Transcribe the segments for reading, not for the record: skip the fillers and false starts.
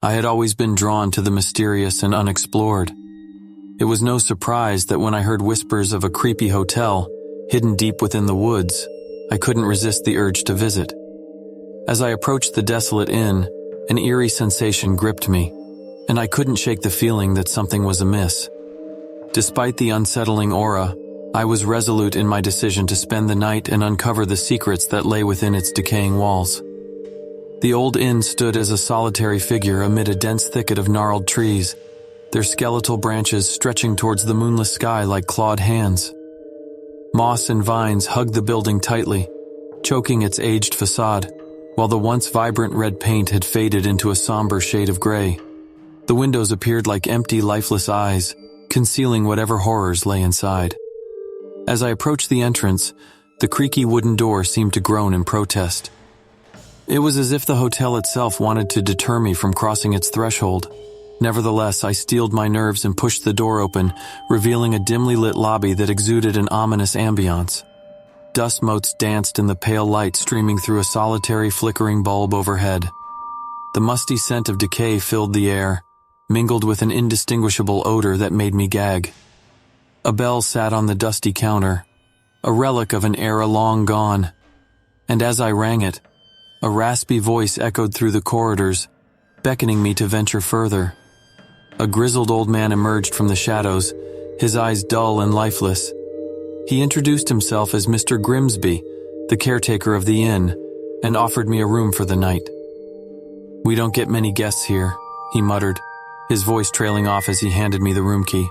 I had always been drawn to the mysterious and unexplored. It was no surprise that when I heard whispers of a creepy hotel hidden deep within the woods, I couldn't resist the urge to visit. As I approached the Desolate Inn, an eerie sensation gripped me, and I couldn't shake the feeling that something was amiss. Despite the unsettling aura, I was resolute in my decision to spend the night and uncover the secrets that lay within its decaying walls. The old inn stood as a solitary figure amid a dense thicket of gnarled trees, their skeletal branches stretching towards the moonless sky like clawed hands. Moss and vines hugged the building tightly, choking its aged facade, while the once vibrant red paint had faded into a somber shade of gray. The windows appeared like empty, lifeless eyes, concealing whatever horrors lay inside. As I approached the entrance, the creaky wooden door seemed to groan in protest. It was as if the hotel itself wanted to deter me from crossing its threshold. Nevertheless, I steeled my nerves and pushed the door open, revealing a dimly lit lobby that exuded an ominous ambiance. Dust motes danced in the pale light streaming through a solitary flickering bulb overhead. The musty scent of decay filled the air, mingled with an indistinguishable odor that made me gag. A bell sat on the dusty counter, a relic of an era long gone, and as I rang it, a raspy voice echoed through the corridors, beckoning me to venture further. A grizzled old man emerged from the shadows, his eyes dull and lifeless. He introduced himself as Mr. Grimsby, the caretaker of the inn, and offered me a room for the night. "We don't get many guests here," he muttered, his voice trailing off as he handed me the room key.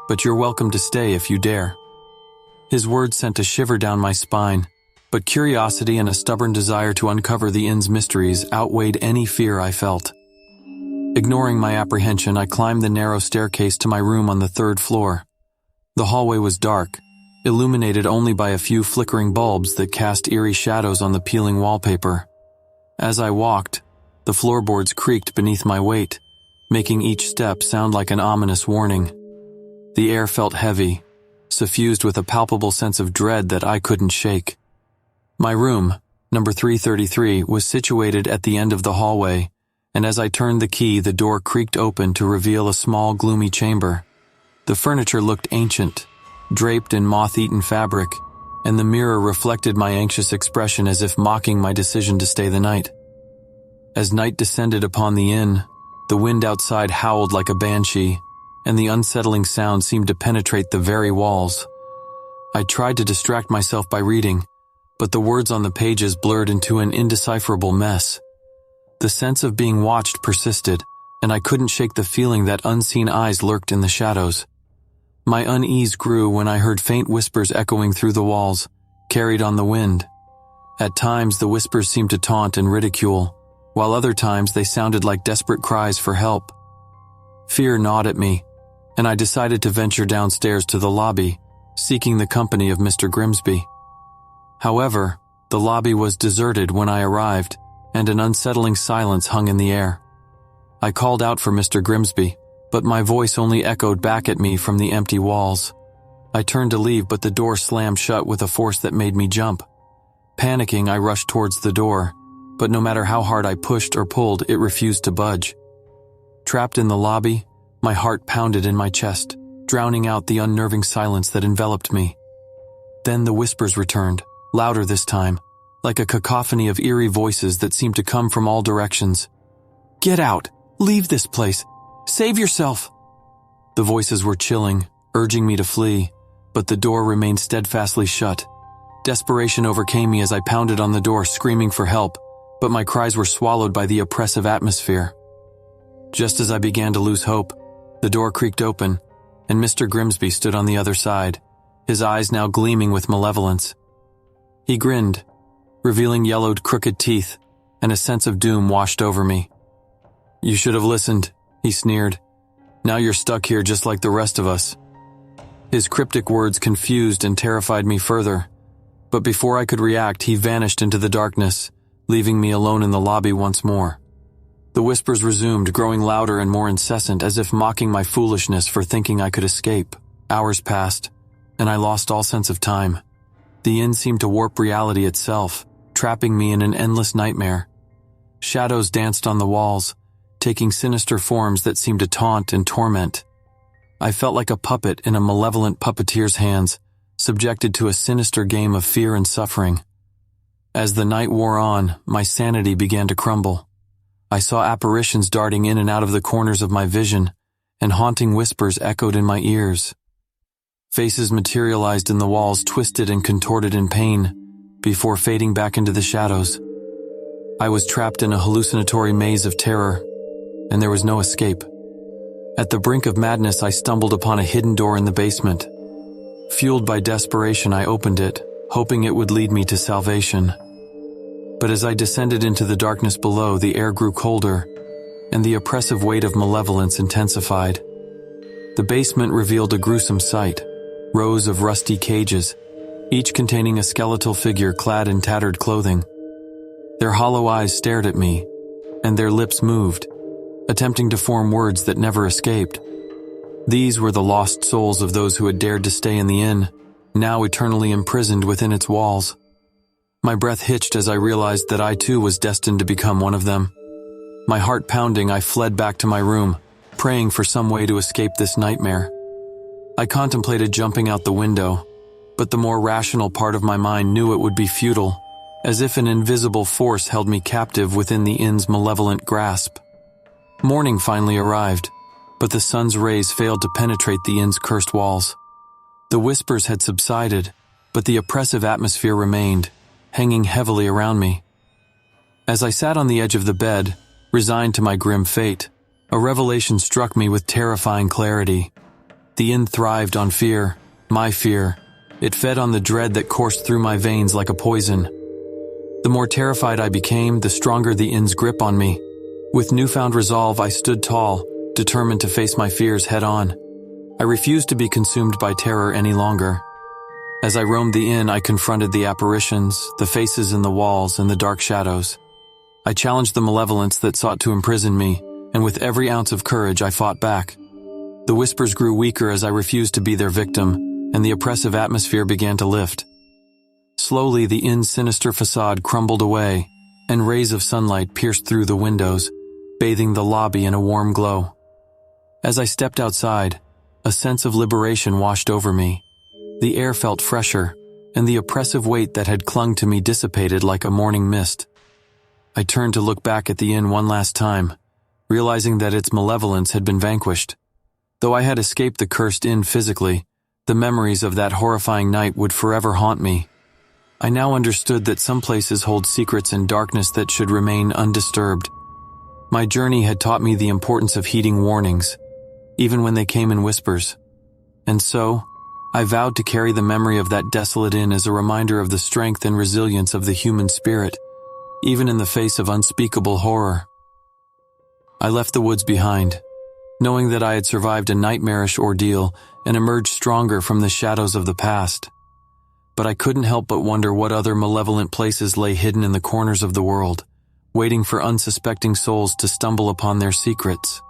"But you're welcome to stay if you dare." His words sent a shiver down my spine, but curiosity and a stubborn desire to uncover the inn's mysteries outweighed any fear I felt. Ignoring my apprehension, I climbed the narrow staircase to my room on the 3rd floor. The hallway was dark, illuminated only by a few flickering bulbs that cast eerie shadows on the peeling wallpaper. As I walked, the floorboards creaked beneath my weight, making each step sound like an ominous warning. The air felt heavy, suffused with a palpable sense of dread that I couldn't shake. My room, number 333, was situated at the end of the hallway, and as I turned the key, the door creaked open to reveal a small, gloomy chamber. The furniture looked ancient, draped in moth-eaten fabric, and the mirror reflected my anxious expression as if mocking my decision to stay the night. As night descended upon the inn, the wind outside howled like a banshee, and the unsettling sound seemed to penetrate the very walls. I tried to distract myself by reading, but the words on the pages blurred into an indecipherable mess. The sense of being watched persisted, and I couldn't shake the feeling that unseen eyes lurked in the shadows. My unease grew when I heard faint whispers echoing through the walls, carried on the wind. At times, the whispers seemed to taunt and ridicule, while other times they sounded like desperate cries for help. Fear gnawed at me, and I decided to venture downstairs to the lobby, seeking the company of Mr. Grimsby. However, the lobby was deserted when I arrived, and an unsettling silence hung in the air. I called out for Mr. Grimsby, but my voice only echoed back at me from the empty walls. I turned to leave, but the door slammed shut with a force that made me jump. Panicking, I rushed towards the door, but no matter how hard I pushed or pulled, it refused to budge. Trapped in the lobby, my heart pounded in my chest, drowning out the unnerving silence that enveloped me. Then the whispers returned, louder this time, like a cacophony of eerie voices that seemed to come from all directions. "Get out! Leave this place! Save yourself!" The voices were chilling, urging me to flee, but the door remained steadfastly shut. Desperation overcame me as I pounded on the door, screaming for help, but my cries were swallowed by the oppressive atmosphere. Just as I began to lose hope, the door creaked open, and Mr. Grimsby stood on the other side, his eyes now gleaming with malevolence. He grinned, revealing yellowed, crooked teeth, and a sense of doom washed over me. "You should have listened," he sneered. "Now you're stuck here just like the rest of us." His cryptic words confused and terrified me further, but before I could react, he vanished into the darkness, leaving me alone in the lobby once more. The whispers resumed, growing louder and more incessant, as if mocking my foolishness for thinking I could escape. Hours passed, and I lost all sense of time. The inn seemed to warp reality itself, trapping me in an endless nightmare. Shadows danced on the walls, taking sinister forms that seemed to taunt and torment. I felt like a puppet in a malevolent puppeteer's hands, subjected to a sinister game of fear and suffering. As the night wore on, my sanity began to crumble. I saw apparitions darting in and out of the corners of my vision, and haunting whispers echoed in my ears. Faces materialized in the walls, twisted and contorted in pain, before fading back into the shadows. I was trapped in a hallucinatory maze of terror, and there was no escape. At the brink of madness, I stumbled upon a hidden door in the basement. Fueled by desperation, I opened it, hoping it would lead me to salvation. But as I descended into the darkness below, the air grew colder, and the oppressive weight of malevolence intensified. The basement revealed a gruesome sight: rows of rusty cages, each containing a skeletal figure clad in tattered clothing. Their hollow eyes stared at me, and their lips moved, attempting to form words that never escaped. These were the lost souls of those who had dared to stay in the inn, now eternally imprisoned within its walls. My breath hitched as I realized that I too was destined to become one of them. My heart pounding, I fled back to my room, praying for some way to escape this nightmare. I contemplated jumping out the window, but the more rational part of my mind knew it would be futile, as if an invisible force held me captive within the inn's malevolent grasp. Morning finally arrived, but the sun's rays failed to penetrate the inn's cursed walls. The whispers had subsided, but the oppressive atmosphere remained, hanging heavily around me. As I sat on the edge of the bed, resigned to my grim fate, a revelation struck me with terrifying clarity. The inn thrived on fear, my fear. It fed on the dread that coursed through my veins like a poison. The more terrified I became, the stronger the inn's grip on me. With newfound resolve, I stood tall, determined to face my fears head-on. I refused to be consumed by terror any longer. As I roamed the inn, I confronted the apparitions, the faces in the walls, and the dark shadows. I challenged the malevolence that sought to imprison me, and with every ounce of courage, I fought back. The whispers grew weaker as I refused to be their victim, and the oppressive atmosphere began to lift. Slowly, the inn's sinister facade crumbled away, and rays of sunlight pierced through the windows, bathing the lobby in a warm glow. As I stepped outside, a sense of liberation washed over me. The air felt fresher, and the oppressive weight that had clung to me dissipated like a morning mist. I turned to look back at the inn one last time, realizing that its malevolence had been vanquished. Though I had escaped the cursed inn physically, the memories of that horrifying night would forever haunt me. I now understood that some places hold secrets and darkness that should remain undisturbed. My journey had taught me the importance of heeding warnings, even when they came in whispers. And so, I vowed to carry the memory of that desolate inn as a reminder of the strength and resilience of the human spirit, even in the face of unspeakable horror. I left the woods behind, knowing that I had survived a nightmarish ordeal and emerged stronger from the shadows of the past. But I couldn't help but wonder what other malevolent places lay hidden in the corners of the world, waiting for unsuspecting souls to stumble upon their secrets.